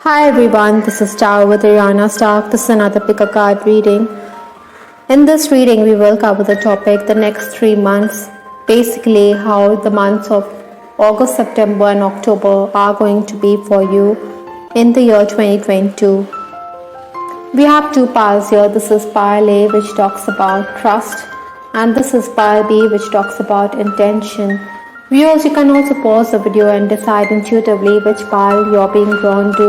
Hi everyone, this is Star with Ariana Stark. This is another pick a card reading. In this reading, we will cover the topic the next 3 months, basically how the months of August, September, and October are going to be for you in the year 2022. We have two piles here. This is pile A, which talks about trust, and this is pile B, which talks about intention. Viewers, you can also pause the video and decide intuitively which pile you're being drawn to.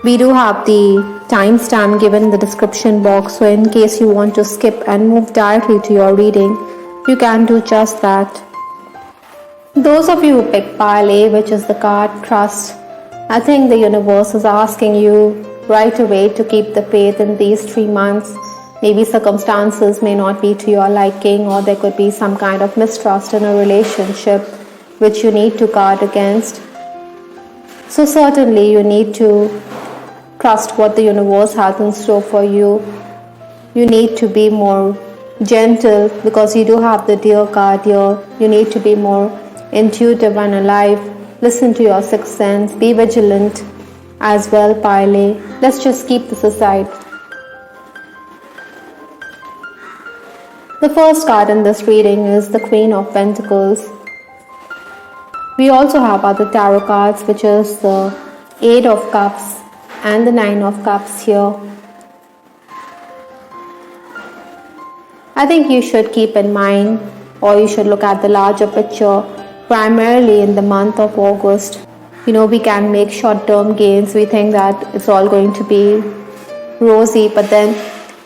We do have the timestamp given in the description box, so in case you want to skip and move directly to your reading, you can do just that. Those of you who pick pile A, which is the card trust, I think the universe is asking you right away to keep the faith in these 3 months. Maybe circumstances may not be to your liking, or there could be some kind of mistrust in a relationship which you need to guard against. So certainly you need to trust what the universe has in store for you. You need to be more gentle because you do have the deer card here. You need to be more intuitive and alive. Listen to your sixth sense. Be vigilant as well, pile A. Let's just keep this aside. The first card in this reading is the Queen of Pentacles. We also have other tarot cards, which is the 8 of Cups and the 9 of Cups here. I think you should keep in mind, or you should look at the larger picture, primarily in the month of August. We can make short-term gains. We think that it's all going to be rosy, but then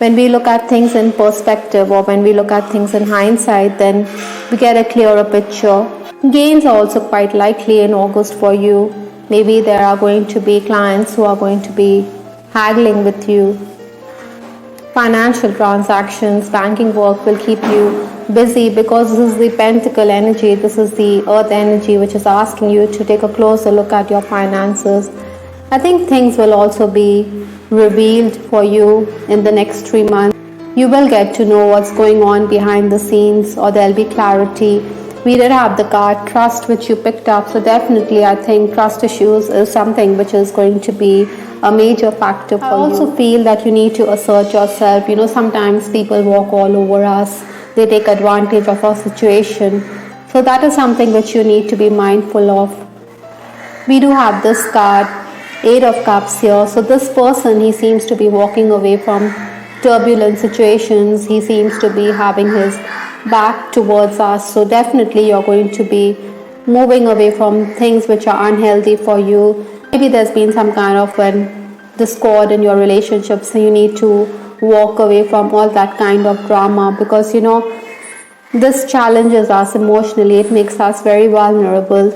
when we look at things in perspective, or when we look at things in hindsight, then we get a clearer picture. Gains are also quite likely in August for you. Maybe there are going to be clients who are going to be haggling with you. Financial transactions, banking work will keep you busy because this is the Pentacle energy. This is the Earth energy, which is asking you to take a closer look at your finances. I think things will also be revealed for you in the next 3 months. You will get to know what's going on behind the scenes, or there'll be clarity. We did have the card trust, which you picked up, so definitely I think trust issues is something which is going to be a major factor for you. I also feel that you need to assert yourself. Sometimes people walk all over us. They take advantage of our situation. So that is something which you need to be mindful of. We do have this card, 8 of Cups here. So this person, he seems to be walking away from turbulent situations. He seems to be having his back towards us. So definitely you're going to be moving away from things which are unhealthy for you. Maybe there's been some kind of discord in your relationship, so you need to walk away from all that kind of drama, because this challenges us emotionally. It makes us very vulnerable.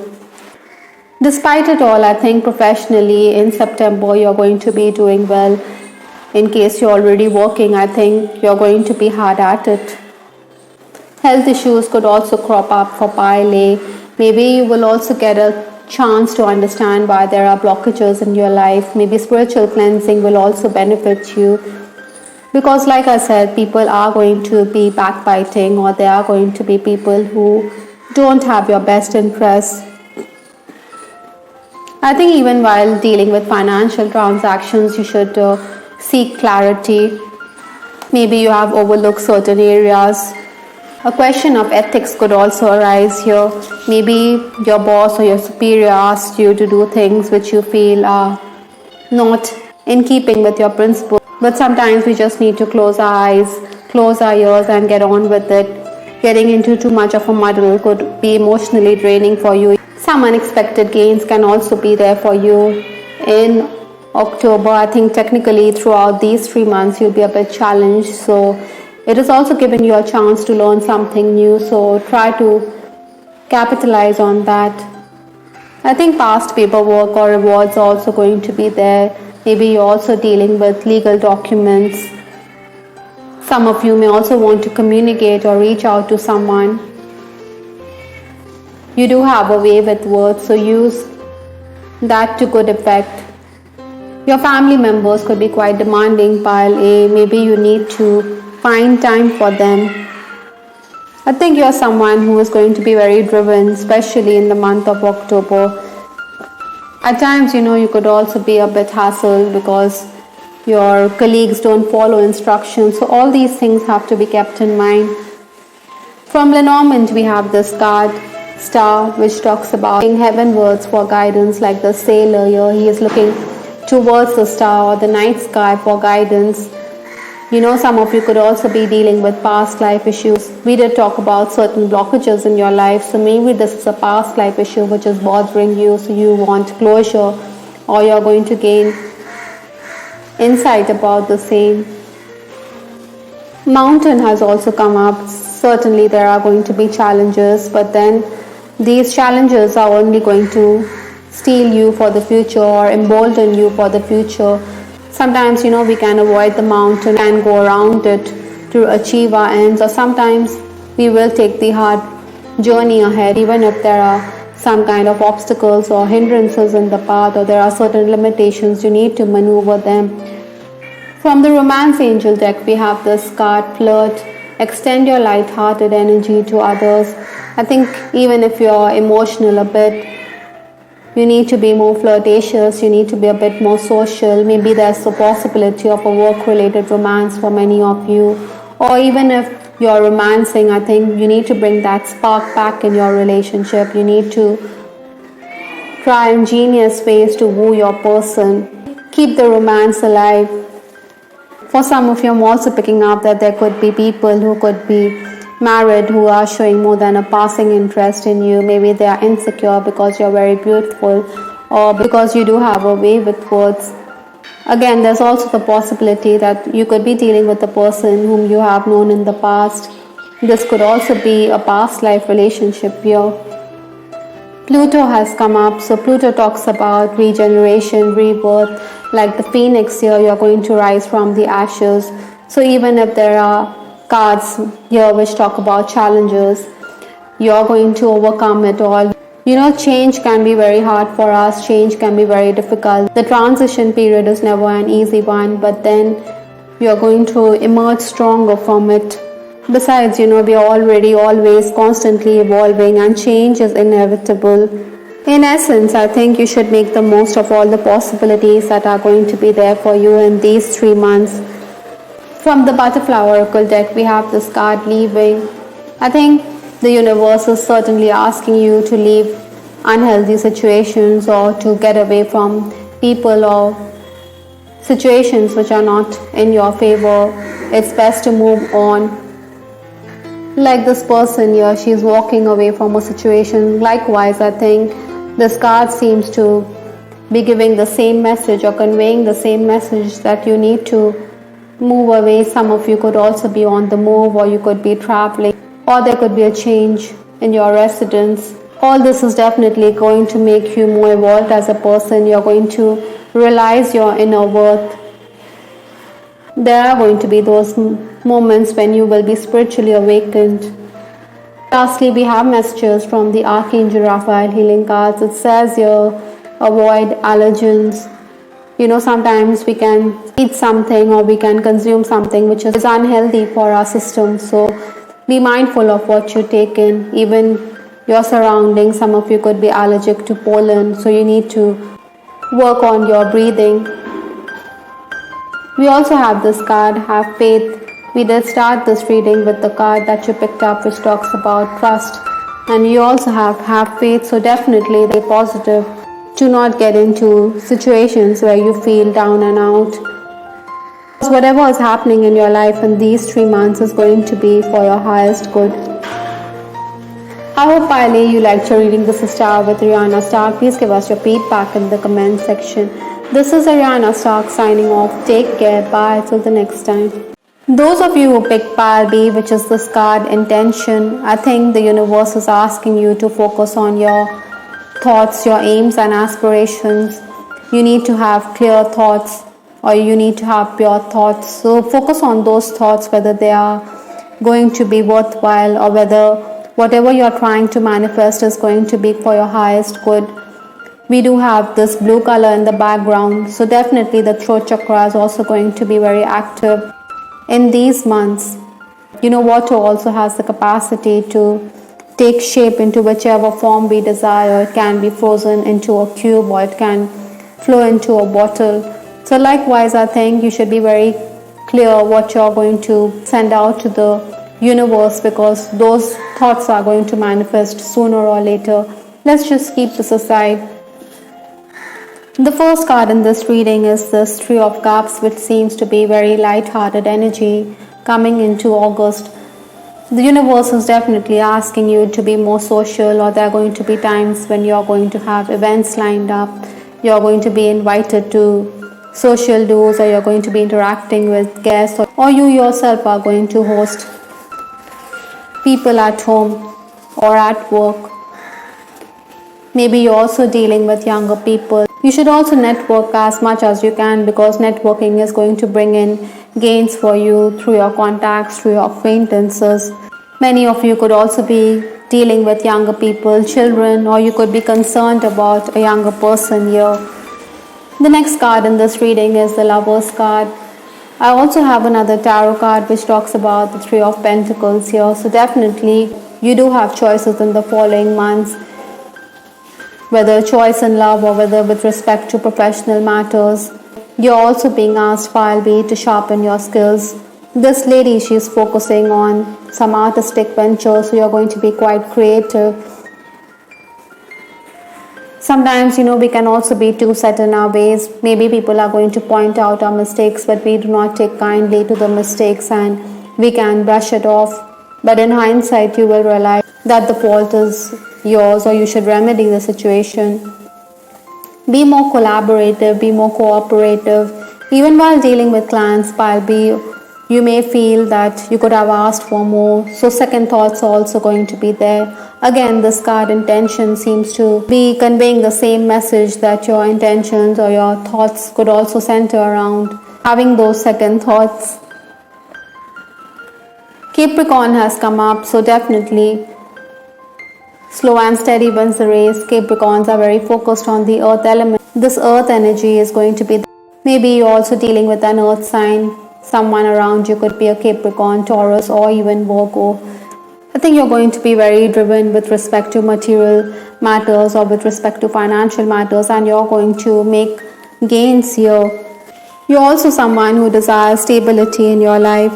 Despite it all, I think professionally in September you're going to be doing well. In case you're already working, I think you're going to be hard at it. Health issues could also crop up for pile A. Maybe you will also get a chance to understand why there are blockages in your life. Maybe spiritual cleansing will also benefit you, because like I said, people are going to be backbiting, or there are going to be people who don't have your best interests. I think even while dealing with financial transactions, you should seek clarity. Maybe you have overlooked certain areas. A question of ethics could also arise here. Maybe your boss or your superior asked you to do things which you feel are not in keeping with your principles. But sometimes we just need to close our eyes, close our ears, and get on with it. Getting into too much of a muddle could be emotionally draining for you. Some unexpected gains can also be there for you in October. I think technically throughout these 3 months you'll be a bit challenged, so it is also giving you a chance to learn something new, so try to capitalize on that. I think past paperwork or rewards are also going to be there. Maybe you're also dealing with legal documents. Some of you may also want to communicate or reach out to someone. You do have a way with words, so use that to good effect. Your family members could be quite demanding, pile A. Maybe you need to find time for them. I think you're someone who is going to be very driven, especially in the month of October. At times, you could also be a bit hassled because your colleagues don't follow instructions. So all these things have to be kept in mind. From Lenormand, we have this card, Star, which talks about heavenwards for guidance, like the sailor here. He is looking towards the star or the night sky for guidance. Some of you could also be dealing with past life issues. We did talk about certain blockages in your life, so maybe this is a past life issue which is bothering you, so you want closure, or you're going to gain insight about the same. Mountain has also come up. Certainly there are going to be challenges, but then these challenges are only going to steel you for the future or embolden you for the future. Sometimes, we can avoid the mountain and go around it to achieve our ends, or sometimes we will take the hard journey ahead, even if there are some kind of obstacles or hindrances in the path, or there are certain limitations, you need to maneuver them. From the Romance Angel deck, we have this card, Flirt. Extend your light-hearted energy to others. I think even if you're emotional a bit, you need to be more flirtatious, you need to be a bit more social. Maybe there's a possibility of a work-related romance for many of you. Or even if you're romancing, I think you need to bring that spark back in your relationship. You need to try ingenious ways to woo your person. Keep the romance alive. For some of you, I'm also picking up that there could be people who could be married who are showing more than a passing interest in you. Maybe they are insecure because you're very beautiful, or because you do have a way with words. Again, there's also the possibility that you could be dealing with a person whom you have known in the past. This could also be a past life relationship here. Pluto has come up. So Pluto talks about regeneration, rebirth. Like the phoenix here, you're going to rise from the ashes. So even if there are cards here which talk about challenges, you're going to overcome it all. Change can be very hard for us. Change can be very difficult. The transition period is never an easy one, but then you're going to emerge stronger from it. Besides, we are already always constantly evolving, and change is inevitable. In essence, I think you should make the most of all the possibilities that are going to be there for you in these 3 months. From the Butterfly Oracle deck, we have this card, Leaving. I think the universe is certainly asking you to leave unhealthy situations, or to get away from people or situations which are not in your favor. It's best to move on. Like this person here, she's walking away from a situation. Likewise, I think this card seems to be giving the same message, or conveying the same message, that you need to move away. Some of you could also be on the move, or you could be traveling, or there could be a change in your residence. All this is definitely going to make you more evolved as a person. You're going to realize your inner worth. There are going to be those moments when you will be spiritually awakened. Lastly, we have messages from the Archangel Raphael healing cards. It says here, avoid allergens. Sometimes we can eat something, or we can consume something which is unhealthy for our system. So be mindful of what you take in, even your surroundings. Some of you could be allergic to pollen, so you need to work on your breathing. We also have this card, Have Faith. We did start this reading with the card that you picked up, which talks about trust. And you also have faith, so definitely be positive. Do not get into situations where you feel down and out. So whatever is happening in your life in these 3 months is going to be for your highest good. I hope finally you liked your reading. This is Star with Ariana Stark. Please give us your feedback in the comment section. This is Ariana Stark signing off. Take care. Bye. Till the next time. Those of you who picked pile B, which is this card, Intention, I think the universe is asking you to focus on your thoughts, your aims and aspirations. You need to have clear thoughts, or you need to have pure thoughts. So focus on those thoughts, whether they are going to be worthwhile, or whether whatever you're trying to manifest is going to be for your highest good. We do have this blue color in the background, so definitely the throat chakra is also going to be very active in these months. Water also has the capacity to take shape into whichever form we desire. It can be frozen into a cube or it can flow into a bottle. So likewise, I think you should be very clear what you're going to send out to the universe, because those thoughts are going to manifest sooner or later. Let's just keep this aside. The first card in this reading is this Three of Cups, which seems to be very light-hearted energy coming into August. The universe is definitely asking you to be more social, or there are going to be times when you're going to have events lined up. You're going to be invited to social do's, or you're going to be interacting with guests, or you yourself are going to host people at home or at work. Maybe you're also dealing with younger people. You should also network as much as you can, because networking is going to bring in gains for you through your contacts, through your acquaintances. Many of you could also be dealing with younger people, children, or you could be concerned about a younger person here. The next card in this reading is the Lover's card. I also have another tarot card which talks about the Three of Pentacles here. So definitely you do have choices in the following months, whether choice in love or whether with respect to professional matters. You're also being asked, file B, to sharpen your skills. This lady, she's focusing on some artistic venture, so you're going to be quite creative. Sometimes, we can also be too set in our ways. Maybe people are going to point out our mistakes, but we do not take kindly to the mistakes and we can brush it off. But in hindsight, you will realize that the fault is yours, or you should remedy the situation. Be more collaborative, be more cooperative. Even while dealing with clients, pile B, you may feel that you could have asked for more, so second thoughts are also going to be there. Again, this card intention seems to be conveying the same message, that your intentions or your thoughts could also center around having those second thoughts. Capricorn has come up, so definitely slow and steady wins the race. Capricorns are very focused on the earth element. This earth energy is going to be there. Maybe you're also dealing with an earth sign. Someone around you could be a Capricorn, Taurus, or even Virgo. I think you're going to be very driven with respect to material matters or with respect to financial matters, and you're going to make gains here. You're also someone who desires stability in your life.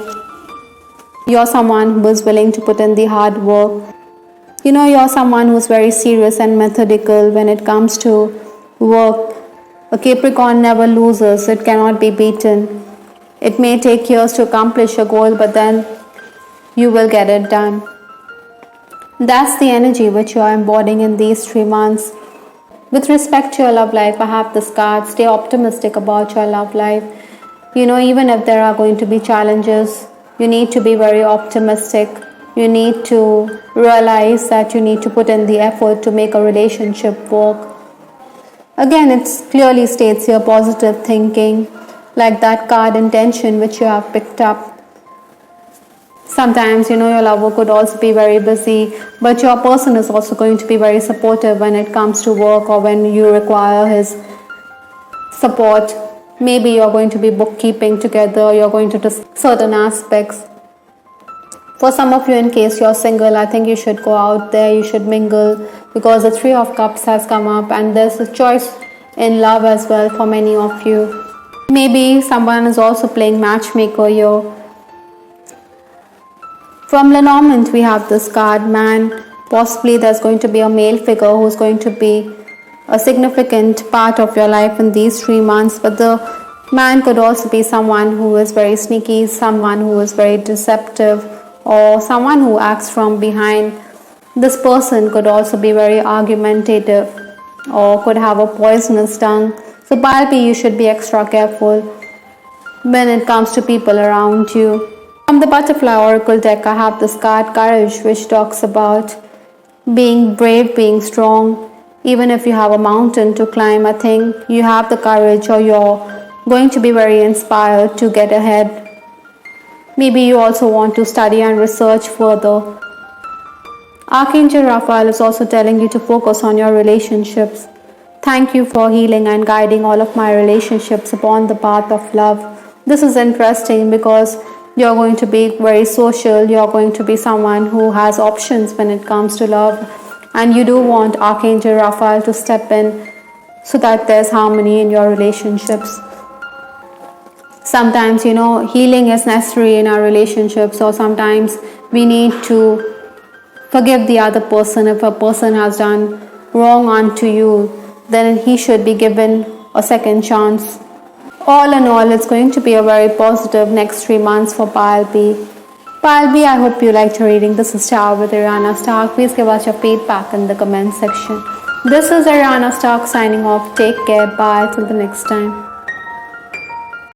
You're someone who is willing to put in the hard work. You're someone who's very serious and methodical when it comes to work. A Capricorn never loses, it cannot be beaten. It may take years to accomplish a goal, but then you will get it done. That's the energy which you are embodying in these 3 months. With respect to your love life, I have this card, stay optimistic about your love life. Even if there are going to be challenges, you need to be very optimistic. You need to realize that you need to put in the effort to make a relationship work. Again, it clearly states your positive thinking, like that card intention which you have picked up. Sometimes, your lover could also be very busy, but your person is also going to be very supportive when it comes to work or when you require his support. Maybe you're going to be bookkeeping together, you're going to discuss certain aspects. For some of you, in case you're single, I think you should go out there, you should mingle, because the Three of Cups has come up and there's a choice in love as well for many of you. Maybe someone is also playing matchmaker here. From Lenormand, we have this card, man. Possibly there's going to be a male figure who's going to be a significant part of your life in these 3 months. But the man could also be someone who is very sneaky, someone who is very deceptive, or someone who acts from behind. This person could also be very argumentative or could have a poisonous tongue. So Balpi, you should be extra careful when it comes to people around you. From the Butterfly Oracle deck, I have this card, Courage, which talks about being brave, being strong. Even if you have a mountain to climb, I think you have the courage, or you're going to be very inspired to get ahead. Maybe you also want to study and research further. Archangel Raphael is also telling you to focus on your relationships. Thank you for healing and guiding all of my relationships upon the path of love. This is interesting because You're going to be very social. You're going to be someone who has options when it comes to love. And you do want Archangel Raphael to step in so that there's harmony in your relationships. Sometimes, healing is necessary in our relationships, or sometimes we need to forgive the other person. If a person has done wrong unto you, then he should be given a second chance. All in all, it's going to be a very positive next 3 months for Pile B. Pile B, I hope you liked your reading. This is Star with Ariana Stark. Please give us your feedback in the comment section. This is Ariana Stark signing off. Take care. Bye. Till the next time.